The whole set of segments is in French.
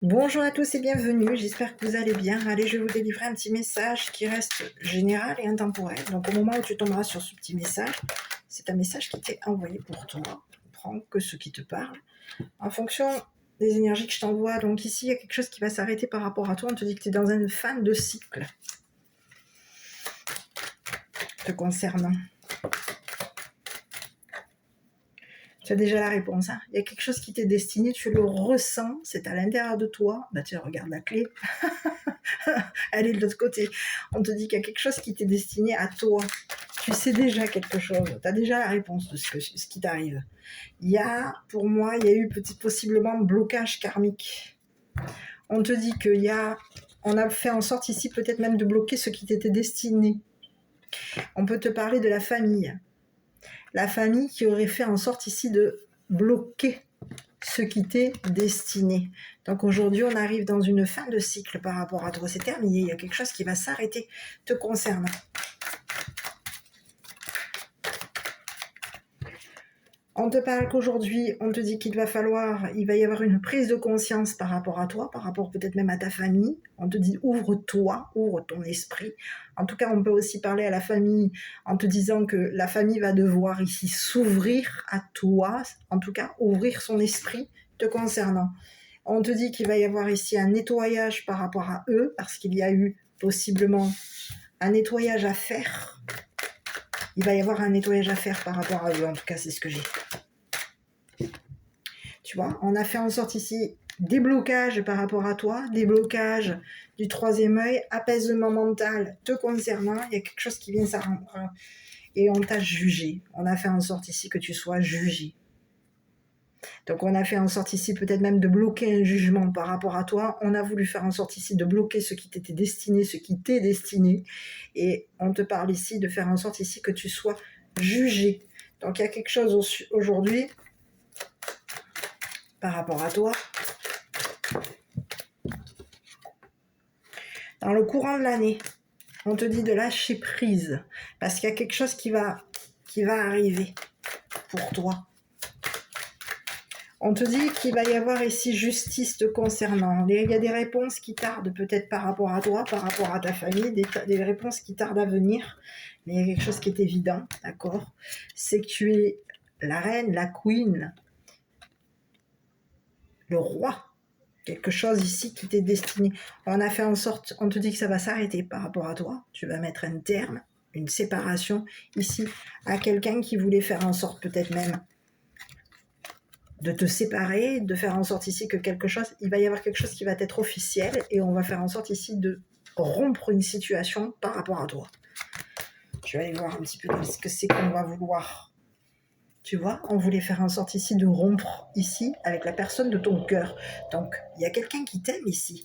Bonjour à tous et bienvenue, j'espère que vous allez bien. Allez, je vais vous délivrer un petit message qui reste général et intemporel. Donc au moment où tu tomberas sur ce petit message, c'est un message qui t'est envoyé pour toi. Prends que ce qui te parle. En fonction des énergies que je t'envoie, donc ici, il y a quelque chose qui va s'arrêter par rapport à toi. On te dit que tu es dans une fin de cycle te concernant. Tu as déjà la réponse. Hein. Il y a quelque chose qui t'est destiné, tu le ressens, c'est à l'intérieur de toi. Bah tiens, regarde la clé. Elle est de l'autre côté. On te dit qu'il y a quelque chose qui t'est destiné à toi. Tu sais déjà quelque chose. Tu as déjà la réponse de ce qui t'arrive. Pour moi, il y a eu possiblement un blocage karmique. On te dit on a fait en sorte ici peut-être même de bloquer ce qui t'était destiné. On peut te parler de la famille. La famille qui aurait fait en sorte ici de bloquer ce qui t'est destiné. Donc aujourd'hui, on arrive dans une fin de cycle par rapport à toi. C'est terminé, il y a quelque chose qui va s'arrêter te concernant. On te parle qu'aujourd'hui, on te dit il va y avoir une prise de conscience par rapport à toi, par rapport peut-être même à ta famille. On te dit ouvre-toi, ouvre ton esprit. En tout cas, on peut aussi parler à la famille en te disant que la famille va devoir ici s'ouvrir à toi, en tout cas ouvrir son esprit te concernant. On te dit qu'il va y avoir ici un nettoyage par rapport à eux, parce qu'il y a eu possiblement un nettoyage à faire. Il va y avoir un nettoyage à faire par rapport à eux, en tout cas c'est ce que j'ai. Tu vois, on a fait en sorte ici des blocages par rapport à toi, des blocages du troisième œil, apaisement mental te concernant, il y a quelque chose qui vient s'arranger et on t'a jugé. On a fait en sorte ici que tu sois jugé. Donc on a fait en sorte ici peut-être même de bloquer un jugement par rapport à toi. On a voulu faire en sorte ici de bloquer ce qui t'était destiné, ce qui t'est destiné. Et on te parle ici de faire en sorte ici que tu sois jugé. Donc il y a quelque chose aujourd'hui par rapport à toi. Dans le courant de l'année, on te dit de lâcher prise. Parce qu'il y a quelque chose qui va arriver pour toi. On te dit qu'il va y avoir ici justice te concernant. Il y a des réponses qui tardent peut-être par rapport à toi, par rapport à ta famille, des réponses qui tardent à venir. Mais il y a quelque chose qui est évident, d'accord? C'est que tu es la reine, la queen, le roi. Quelque chose ici qui t'est destiné. On a fait en sorte, on te dit que ça va s'arrêter par rapport à toi. Tu vas mettre un terme, une séparation ici à quelqu'un qui voulait faire en sorte peut-être même de te séparer, de faire en sorte ici que il va y avoir quelque chose qui va être officiel et on va faire en sorte ici de rompre une situation par rapport à toi. Je vais aller voir un petit peu ce que c'est qu'on va vouloir. Tu vois, on voulait faire en sorte ici de rompre ici avec la personne de ton cœur. Donc, il y a quelqu'un qui t'aime ici.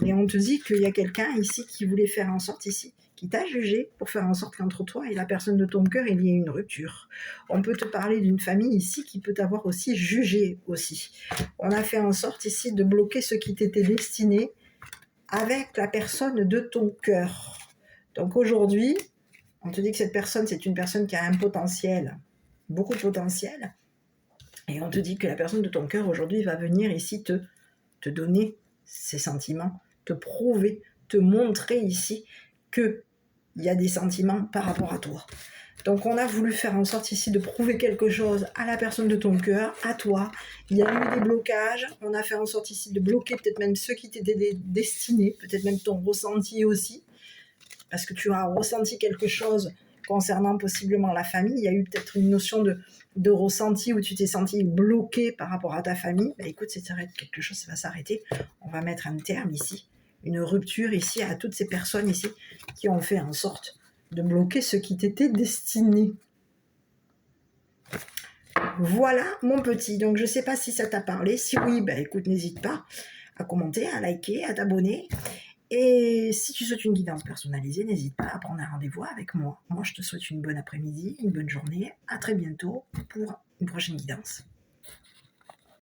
Et on te dit qu'il y a quelqu'un ici qui voulait faire en sorte ici, qui t'a jugé pour faire en sorte qu'entre toi et la personne de ton cœur, il y ait une rupture. On peut te parler d'une famille ici qui peut t'avoir aussi jugé aussi. On a fait en sorte ici de bloquer ce qui t'était destiné avec la personne de ton cœur. Donc aujourd'hui, on te dit que cette personne, c'est une personne qui a un potentiel, beaucoup de potentiel. Et on te dit que la personne de ton cœur aujourd'hui va venir ici te donner ses sentiments, te prouver, te montrer ici qu'il y a des sentiments par rapport à toi. Donc on a voulu faire en sorte ici de prouver quelque chose à la personne de ton cœur, à toi. Il y a eu des blocages, on a fait en sorte ici de bloquer peut-être même ceux qui t'étaient destinés, peut-être même ton ressenti aussi, parce que tu as ressenti quelque chose concernant possiblement la famille. Il y a eu peut-être une notion de ressenti où tu t'es senti bloqué par rapport à ta famille. Bah, écoute, quelque chose va s'arrêter. On va mettre un terme ici, une rupture ici à toutes ces personnes ici qui ont fait en sorte de bloquer ce qui t'était destiné. Voilà mon petit, donc je ne sais pas si ça t'a parlé. Si oui, bah écoute, n'hésite pas à commenter, à liker, à t'abonner. Et si tu souhaites une guidance personnalisée, n'hésite pas à prendre un rendez-vous avec moi. Moi, je te souhaite une bonne après-midi, une bonne journée. À très bientôt pour une prochaine guidance.